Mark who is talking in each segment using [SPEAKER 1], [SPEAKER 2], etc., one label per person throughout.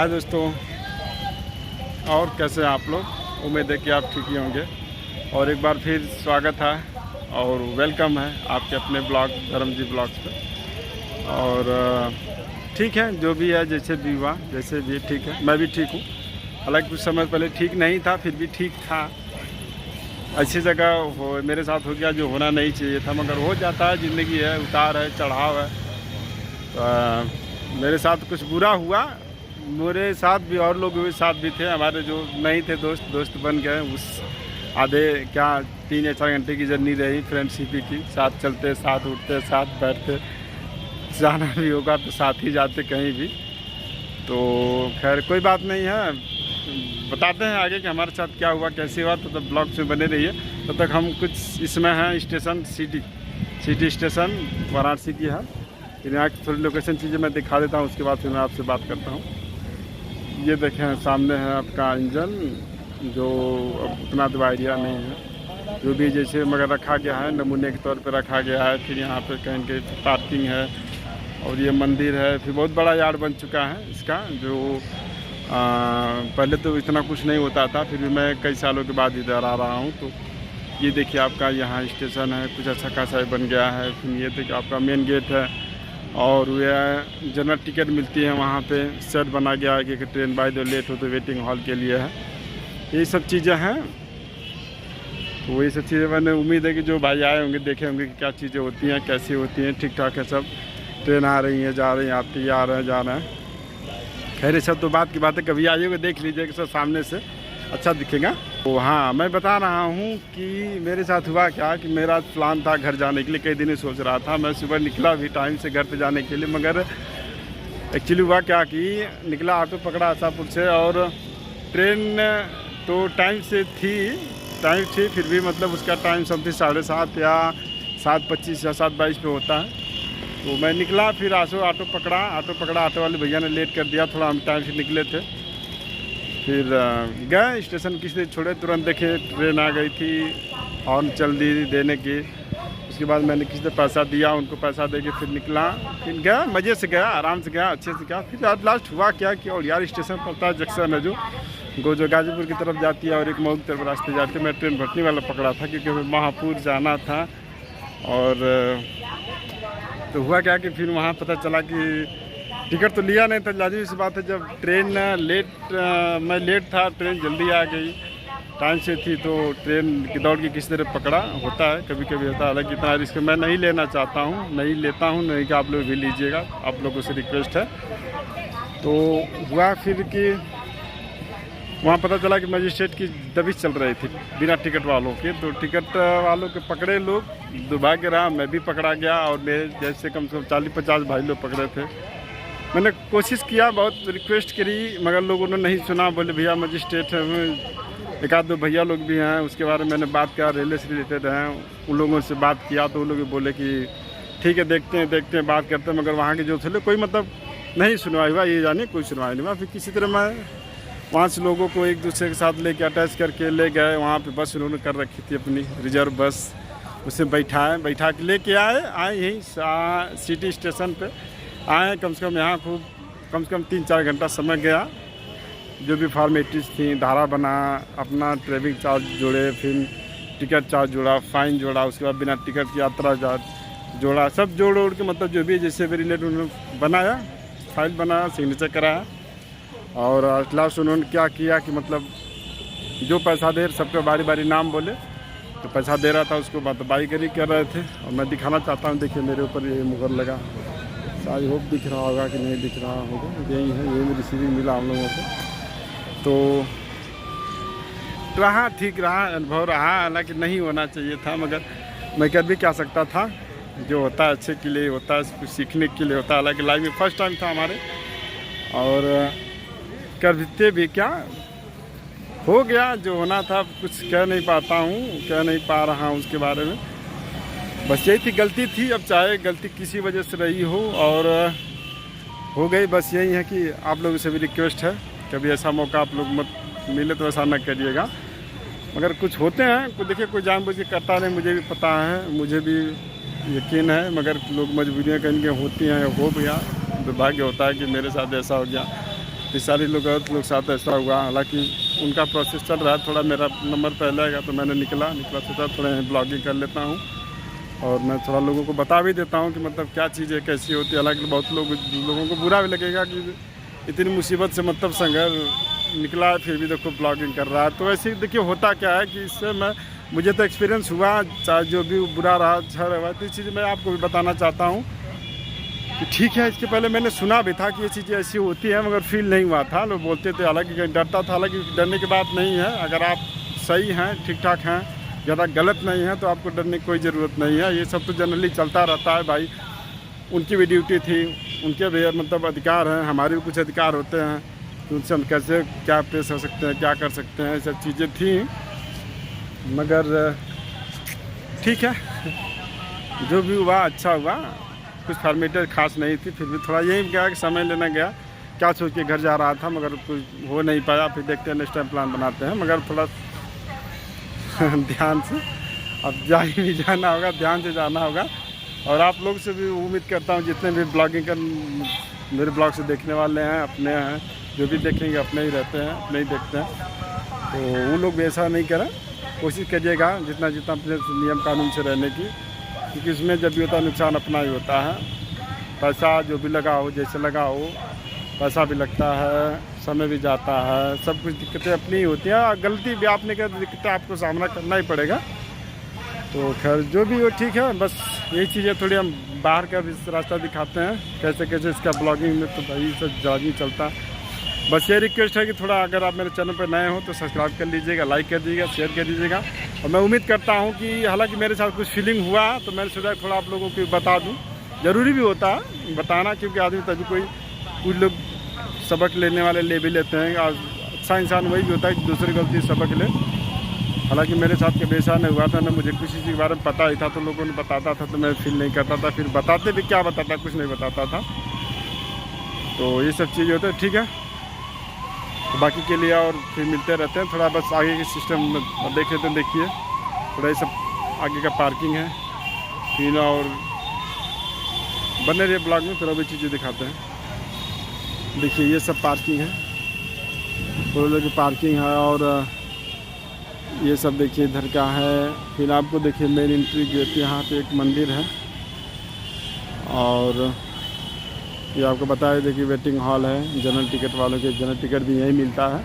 [SPEAKER 1] हाय दोस्तों, और कैसे हैं आप लोग। उम्मीद है कि आप ठीक ही होंगे। और एक बार फिर स्वागत है और वेलकम है आपके अपने ब्लॉग धर्मजी ब्लॉग्स पे। और ठीक है, जो भी है जैसे भी हुआ, जैसे भी ठीक है। मैं भी ठीक हूँ, हालांकि कुछ समय पहले ठीक नहीं था, फिर भी ठीक था। अच्छी जगह मेरे साथ हो गया जो होना नहीं चाहिए था, मगर हो जाता है। ज़िंदगी है, उतार है, चढ़ाव है। तो मेरे साथ कुछ बुरा हुआ, मेरे साथ भी और लोग भी साथ भी थे। हमारे जो नहीं थे दोस्त बन गए। उस आधे क्या 3 या 4 घंटे की जर्नी रही फ्रेंडशिप की। साथ चलते, साथ उठते, साथ बैठते, जाना भी होगा तो साथ ही जाते कहीं भी। तो खैर कोई बात नहीं है, बताते हैं आगे कि हमारे साथ क्या हुआ, कैसे हुआ। तो तब ब्लॉग में बने रहिए। तब तक हम कुछ इसमें हैं स्टेशन सिटी स्टेशन वाराणसी की है। फिर यहाँ की थोड़ी लोकेशन चीज़ें मैं दिखा देता हूँ, उसके बाद फिर मैं आपसे बात करता हूँ। ये देखें सामने है आपका इंजन, जो अब उतना तो आइडिया नहीं है, जो भी जैसे मगर रखा गया है, नमूने के तौर पे रखा गया है। फिर यहाँ पे कहीं के पार्किंग है और ये मंदिर है। फिर बहुत बड़ा यार्ड बन चुका है इसका, जो पहले तो इतना कुछ नहीं होता था। फिर भी मैं कई सालों के बाद इधर आ रहा हूँ। तो ये देखिए आपका यहाँ स्टेशन है, कुछ अच्छा खासा बन गया है। फिर ये देखिए आपका मेन गेट है और यह जनरल टिकट मिलती है वहाँ पे। सेट बना गया है कि ट्रेन बाय द लेट हो तो वेटिंग हॉल के लिए है। ये सब चीज़ें हैं। तो वही सब चीज़ें मैंने उम्मीद है कि जो भाई आए होंगे देखे होंगे कि क्या चीज़ें होती हैं, कैसी होती हैं। ठीक ठाक है सब, ट्रेन आ रही है, जा रही हैं, आती आ रहे हैं, जा रहे हैं। खैर ये सब तो बात की बात है, कभी आइएगा देख लीजिएगा, सब सामने से अच्छा दिखेगा। तो हाँ, मैं बता रहा हूँ कि मेरे साथ हुआ क्या कि मेरा प्लान था घर जाने के लिए। कई दिन सोच रहा था, मैं सुबह निकला भी टाइम से घर पे जाने के लिए, मगर एक्चुअली हुआ क्या कि निकला, ऑटो पकड़ा आशापुर से। और ट्रेन तो टाइम थी, फिर भी मतलब उसका टाइम समथिंग 7:30 या 7:25 या 7:22 पे होता है। तो मैं निकला, फिर ऑटो पकड़ा। ऑटो वाले भैया ने लेट कर दिया, थोड़ा हम टाइम से निकले थे। फिर गए स्टेशन, किसी छोड़े, तुरंत देखे ट्रेन आ गई थी, हॉर्न चल दी देने की। उसके बाद मैंने किसी ने पैसा दिया, उनको पैसा दे के फिर निकला। फिर गया, मज़े से गया, आराम से गया, अच्छे से गया। फिर लास्ट हुआ क्या कि और यार स्टेशन पड़ता है जंक्शन है जो गाजीपुर की तरफ जाती है और एक मऊ की तरफ रास्ते जाती है। मैं ट्रेन भटनी वाला पकड़ा था क्योंकि हमें महापुर जाना था। और तो हुआ क्या कि फिर वहाँ पता चला कि टिकट तो लिया नहीं था। लाजिमी सी बात है, जब ट्रेन मैं लेट था, ट्रेन जल्दी आ गई, टाइम से थी, तो ट्रेन की दौड़ के किसी तरह पकड़ा। होता है, कभी कभी होता है। हालांकि इतना रिस्क मैं नहीं लेना चाहता हूँ, नहीं लेता हूँ, नहीं कि आप लोग भी लीजिएगा, आप लोगों से रिक्वेस्ट है। तो हुआ फिर कि वहाँ पता चला कि मजिस्ट्रेट की दबिश चल रही थी बिना टिकट वालों के। तो टिकट वालों के पकड़े लोग, दुर्भाग्य रहा मैं भी पकड़ा गया। और मेरे जैसे कम से कम 40-50 भाई लोग पकड़े थे। मैंने कोशिश किया, बहुत रिक्वेस्ट करी, मगर लोगों ने नहीं सुना। बोले भैया मजिस्ट्रेट है, एक आध दो भैया लोग भी हैं, उसके बारे में मैंने बात किया, रेलवे से रिलेटेड हैं, उन लोगों से बात किया। तो वो लोग बोले कि ठीक है, देखते हैं बात करते हैं। मगर वहाँ के जो थे कोई मतलब नहीं सुनवाई हुआ, ये जानिए कोई सुनवाई नहीं हुआ। फिर किसी तरह मैं वहाँ से लोगों को एक दूसरे के साथ लेके अटैच करके ले गए। वहाँ पे बस उन्होंने कर रखी थी अपनी रिजर्व बस, उसमें बैठा के लेके आए यहीं सिटी स्टेशन पे आए। कम से कम यहाँ खूब कम से कम 3-4 घंटा समय गया। जो भी फॉर्मेलिटीज़ थी, धारा बना, अपना ट्रैवलिंग चार्ज जोड़े, फिर टिकट चार्ज जोड़ा, फाइन जोड़ा, उसके बाद बिना टिकट की यात्रा चार्ज जोड़ा, सब जोड़ के मतलब जो भी जैसे भी रिलेटेड उन्होंने बनाया, फाइल बनाया, सिग्नेचर कराया। और लास्ट उन्होंने क्या किया कि मतलब जो पैसा दे सबके बारी बारी नाम बोले। तो पैसा दे रहा था उसको बातबाईगरी कर रहे थे। और मैं दिखाना चाहता हूँ, देखिए मेरे ऊपर ये मुहर लगा, आई होप दिख रहा होगा कि नहीं दिख रहा होगा। यही है, यही रिसीविंग मिला हम लोगों को। तो रहा, ठीक रहा, अनुभव रहा। हालांकि नहीं होना चाहिए था, मगर मैं कर भी क्या सकता था। जो होता है अच्छे के लिए होता है, कुछ सीखने के लिए होता है। हालांकि लाइफ में फर्स्ट टाइम था हमारे, और करते भी क्या हो गया, जो होना था। कुछ कह नहीं पा रहा हूँ उसके बारे में। बस यही थी, गलती थी। अब चाहे गलती किसी वजह से रही हो और हो गई, बस यही है कि आप लोगों से भी रिक्वेस्ट है, कभी ऐसा मौका आप लोग मत मिले तो ऐसा न करिएगा। मगर कुछ होते हैं, कुछ देखिए कोई जानबूझ के करता नहीं, मुझे भी पता है, मुझे भी यकीन है। मगर लोग मजबूरियाँ कहीं होती हैं, हो गया, दुर्भाग्य होता है कि मेरे साथ ऐसा हो गया। सारे लोग साथ ऐसा हुआ। हालांकि उनका प्रोसेस चल रहा है, थोड़ा मेरा नंबर पहले आएगा तो मैंने निकला सोचा थोड़ा ब्लॉगिंग कर लेता हूँ और मैं थोड़ा लोगों को बता भी देता हूँ कि मतलब क्या चीज़ें कैसी होती है। हालांकि बहुत लोगों को बुरा भी लगेगा कि इतनी मुसीबत से मतलब संघर्ष निकला है फिर भी देखो ब्लॉगिंग कर रहा है। तो ऐसे देखिए होता क्या है कि इससे मुझे तो एक्सपीरियंस हुआ, चाहे जो भी बुरा रहा अच्छा रहा, तो चीज़ मैं आपको भी बताना चाहता हूँ कि ठीक है। इसके पहले मैंने सुना भी था कि ये चीज़ें ऐसी होती हैं मगर फील नहीं हुआ था। लोग बोलते थे, हालांकि डरता था, हालांकि डरने की बात नहीं है। अगर आप सही हैं, ठीक ठाक हैं, ज़्यादा गलत नहीं है तो आपको डरने की कोई ज़रूरत नहीं है। ये सब तो जनरली चलता रहता है भाई, उनकी भी ड्यूटी थी, उनके भी मतलब अधिकार हैं, हमारे भी कुछ अधिकार होते हैं, तो उनसे हम कैसे क्या पेश हो सकते हैं, क्या कर सकते हैं, ये सब चीज़ें थी। मगर ठीक है, जो भी हुआ अच्छा हुआ, कुछ फॉर्मेलिटी खास नहीं थी। फिर भी थोड़ा यही गया कि समय लेना गया, क्या सोच के घर जा रहा था मगर कुछ हो नहीं पाया। फिर देखते हैं नेक्स्ट टाइम प्लान बनाते हैं, मगर थोड़ा ध्यान से अब भी जाना होगा, ध्यान से जाना होगा। और आप लोग से भी उम्मीद करता हूँ जितने भी ब्लॉगिंग कर मेरे ब्लॉग से देखने वाले हैं, अपने हैं, जो भी देखेंगे अपने ही रहते हैं, अपने ही देखते हैं, तो वो लोग भी ऐसा नहीं करें। कोशिश करिएगा जितना अपने नियम कानून से रहने की, क्योंकि इसमें जब भी होता है नुकसान अपना ही होता है। पैसा जो भी लगा हो, जैसे लगा हो, पैसा भी लगता है, समय भी जाता है, सब कुछ दिक्कतें अपनी ही होती हैं। गलती भी आपने कर, दिक्कतें आपको सामना करना ही पड़ेगा। तो खैर जो भी हो ठीक है, बस यही चीज़ें थोड़ी हम बाहर का भी रास्ता दिखाते हैं, कैसे कैसे इसका ब्लॉगिंग में तो भाई सब ज़्यादा चलता है। बस ये रिक्वेस्ट है कि थोड़ा अगर आप मेरे चैनल पर नए हो तो सब्सक्राइब कर लीजिएगा, लाइक कर दीजिएगा, शेयर कर दीजिएगा। और मैं उम्मीद करता हूँ कि हालांकि मेरे साथ कुछ फीलिंग हुआ तो मैंने सोचा थोड़ा आप लोगों को बता दूँ, ज़रूरी भी होता है बताना, क्योंकि आदमी तभी कुछ लोग सबक लेने वाले ले भी लेते हैं। और अच्छा इंसान वही भी होता है कि दूसरी गलती सबक ले। हालांकि मेरे साथ कभी ऐसा नहीं हुआ था, ना मुझे किसी चीज़ के बारे में पता ही था, तो लोगों ने बताता था तो मैं फील नहीं करता था, फिर बताते भी क्या बताता, कुछ नहीं बताता था। तो ये सब चीज़ें होते हैं, ठीक है। तो बाकी के लिए और फिर मिलते रहते हैं। थोड़ा बस आगे के सिस्टम देख लेते हैं, देखिए थोड़ा ये सब आगे का पार्किंग है फिर, और बने रहिए ब्लॉग में, फिर अभी चीज़ें दिखाते हैं। देखिए ये सब पार्किंग है, फोर व्हीलर की पार्किंग है, और ये सब देखिए इधर का है। फिर आपको देखिए मेन एंट्री गेट, यहाँ पे एक मंदिर है, और ये आपको बताया देखिए वेटिंग हॉल है, जनरल टिकट वालों के जनरल टिकट भी यहीं मिलता है।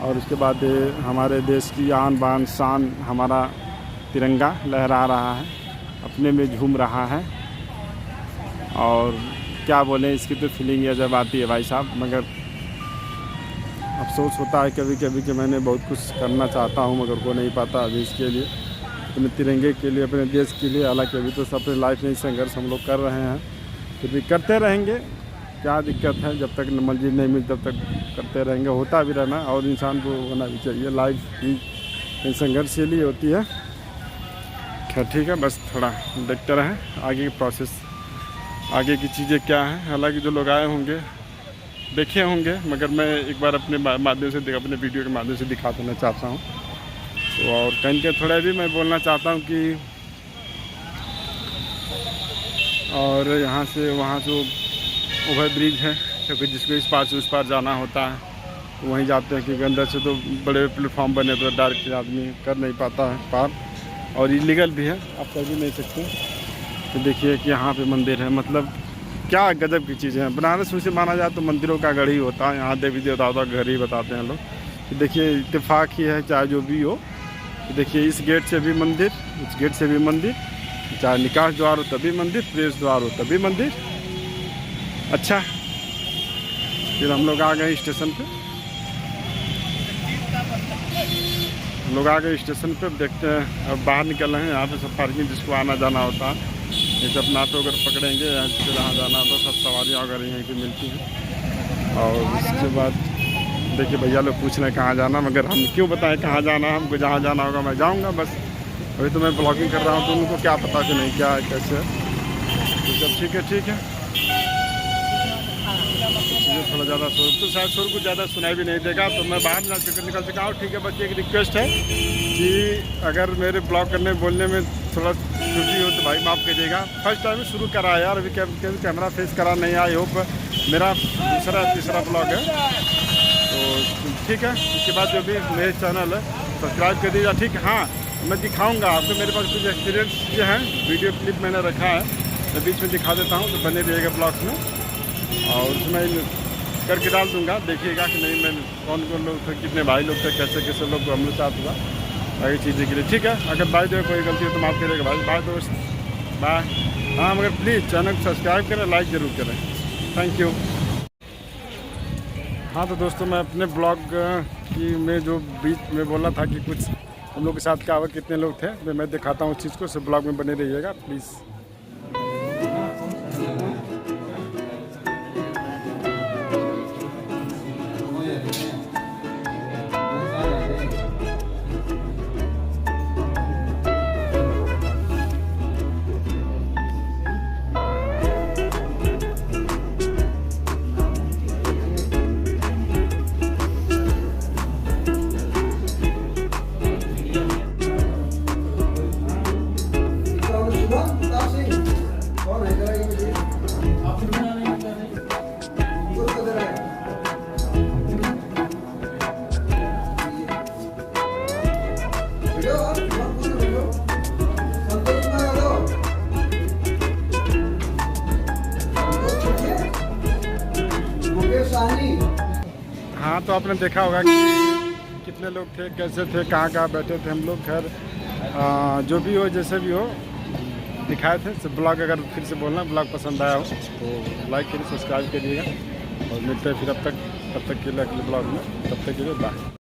[SPEAKER 1] और उसके बाद हमारे देश की आन बान शान, हमारा तिरंगा लहरा रहा है, अपने में झूम रहा है। और क्या बोलें, इसकी तो फीलिंग है जब आती है भाई साहब। मगर अफसोस होता है कभी कभी कि मैंने बहुत कुछ करना चाहता हूँ मगर हो नहीं पाता अभी इसके लिए, अपने तिरंगे के लिए, अपने देश के लिए। हालांकि अभी तो अपनी लाइफ में संघर्ष हम लोग कर रहे हैं, फिर भी करते रहेंगे, क्या दिक्कत है। जब तक मंजिल नहीं मिलती तब तक करते रहेंगे, होता भी रहना, और इंसान को होना भी चाहिए। लाइफ भी संघर्ष के लिए होती है। खैर ठीक है, बस थोड़ा देखते रहें आगे की प्रोसेस, आगे की चीज़ें क्या हैं। हालांकि जो लोग आए होंगे देखे होंगे, मगर मैं एक बार अपने माध्यम से, अपने वीडियो के माध्यम से दिखा देना चाहता हूँ। तो और कहीं के थोड़ा भी मैं बोलना चाहता हूँ कि और यहाँ से वहाँ से ओवर ब्रिज है, क्योंकि जिसको इस पार से उस पार जाना होता है वहीं जाते हैं, क्योंकि अंदर से तो बड़े प्लेटफॉर्म बने तो डायरेक्ट आदमी कर नहीं पाता है पार, और इलीगल भी है, आप कर भी नहीं सकते। तो देखिए कि यहाँ पे मंदिर है, मतलब क्या गजब की चीज़ें हैं। बनारस में से माना जाए तो मंदिरों का गढ़ ही होता है, यहाँ देवी देवताओं का घर ही बताते हैं लोग। तो देखिए इत्तेफाक ही है, चाहे जो भी हो। तो देखिए इस गेट से भी मंदिर, इस गेट से भी मंदिर, चाहे निकास द्वार हो तभी मंदिर, प्रवेश द्वार हो तभी मंदिर। अच्छा, फिर हम लोग आ गए स्टेशन पे, हम लोग आ गए स्टेशन पे। देखते हैं अब बाहर निकल रहे हैं, यहाँ पे सब पार्किंग जिसको आना जाना होता है, ये सब नाटो अगर पकड़ेंगे यहाँ से जहाँ जाना होता है, सब सवारियाँ वगैरह यहीं पे मिलती हैं। और उसके बाद देखिए भैया लोग पूछ रहे हैं कहाँ जाना, मगर हम क्यों बताएं कहाँ जाना, हमको जहाँ जाना होगा मैं जाऊँगा बस। अभी तो मैं ब्लॉगिंग कर रहा हूँ तो उनको क्या पता कि नहीं क्या है कैसे है। तो सब ठीक है। थोड़ा ज़्यादा शोर तो शायद शोर को ज़्यादा सुनाई भी नहीं देगा, तो मैं बाहर निकल चुका हूँ। ठीक है, बस एक रिक्वेस्ट है कि अगर मेरे ब्लॉग करने बोलने में थोड़ा त्रुटि हो तो भाई माफ़ कीजिएगा। फर्स्ट टाइम शुरू करा है यार, अभी कैमरा फेस करा नहीं। आई होप मेरा तीसरा ब्लॉग है। तो ठीक है, इसके बाद जो भी मेरे चैनल है सब्सक्राइब कर दीजिए। ठीक है, हाँ मैं दिखाऊंगा आपको, मेरे पास कुछ एक्सपीरियंस जो है, वीडियो क्लिप मैंने रखा है, मैं बीच में दिखा देता हूँ, तो बने रहिएगा ब्लॉग्स में, और उसमें करके डाल दूंगा। देखिएगा कि नहीं मैं कौन कौन लोग थे, कितने भाई लोग थे, कैसे कैसे लोग हम लोग साथ हुआ बाकी चीज़ें के लिए। ठीक है, अगर भाई जो कोई गलती हो तो माफ़ करिएगा भाई। बाय दोस्त, बाय। हाँ मगर प्लीज़ चैनल को सब्सक्राइब करें, लाइक ज़रूर करें। Thank you. हाँ तो दोस्तों, मैं अपने ब्लॉग की में जो बीच में बोला था कि कुछ हम लोग के साथ क्या हुआ, कितने लोग थे, तो मैं दिखाता हूँ उस चीज़ को। सब ब्लॉग में बने रहिएगा प्लीज़। हाँ तो आपने देखा होगा कि कितने लोग थे, कैसे थे, कहाँ कहाँ बैठे थे हम लोग। खैर जो भी हो, जैसे भी हो, दिखाए थे। सब ब्लॉग अगर फिर से बोलना, ब्लॉग पसंद आया हो तो लाइक करिए, सब्सक्राइब करिएगा, और मिलते हैं फिर तब तक के लिए अगले ब्लॉग में। तब तक के लिए बाय।